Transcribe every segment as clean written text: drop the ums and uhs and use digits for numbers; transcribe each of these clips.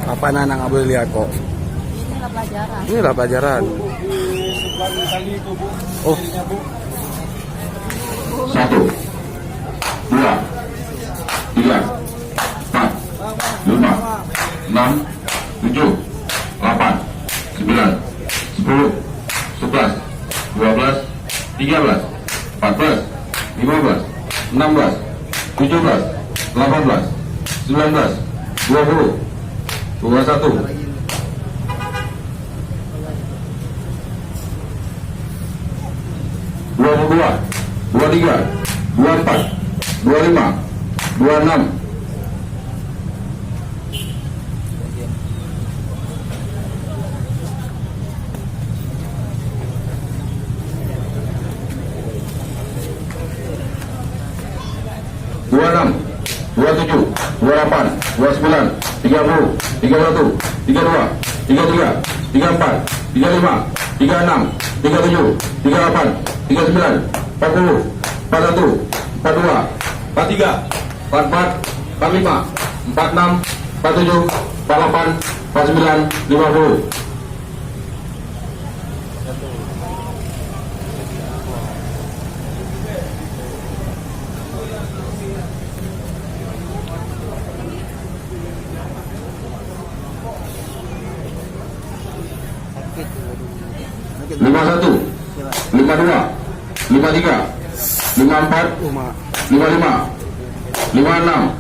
Apa nanang abul lihat kok? Inilah pelajaran. Inilah pelajaran. Oh. 1, 2, 3, 4, 5, 6, 7, 8, 9, 10, 11, 12, 13, 14, 15, 16, 17, 18, 19, 20, 21, 22, 23, 24, 25, 26, 26, 27, 28, 29, 30, 31, 32, 33, 34, 35, 36, 37, 38, 39, 40, 41, 42, 43, 44, 45, 46, 47, 48, 49, 50. Lima satu, 52, 53, 54, 55, 56,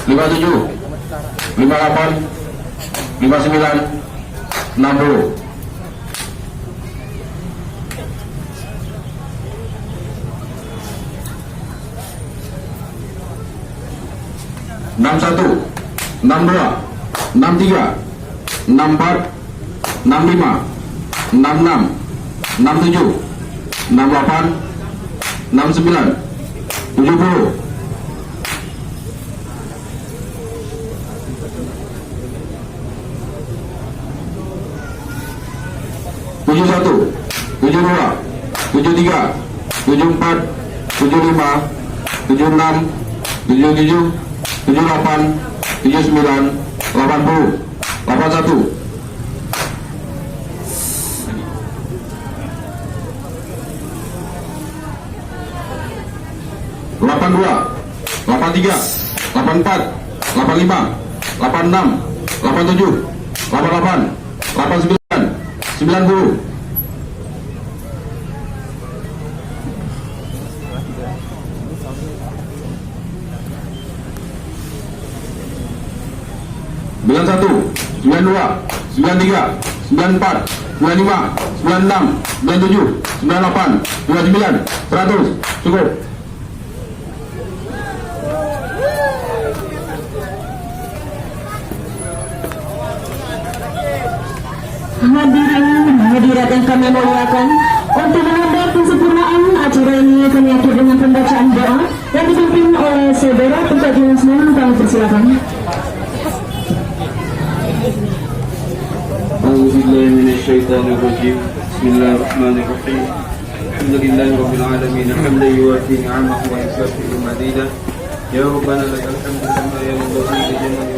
57, 58, 59, 60. 61, 62, 63, 64, 65, 66, 67, 68, 69, 70. 71, 72, 73, 74, 75, 76, 77, 78, 79, 80, 81. 82, 83, 84, 85, 86, 87, 88, 89, 90. 91, 92, 93, 94, 95, 96, 97, 98, 29, 100. Cukup. Hadirin hadirat yang kami muliakan, untuk menambah kesempurnaan acara ini kami akhiri dengan pembacaan doa yang dipimpin oleh saudara Tuan Jelasman. Kami persilakan. A'udzubillahi minasyaitonirrajim. Bismillahirrahmanirrahim. Alhamdulillahi rabbil alamin. Hamdan yuwafi ni'amahu wa yukafi'u madidah. Ya Rabbana lakal hamdu kama yanbaghi li jalali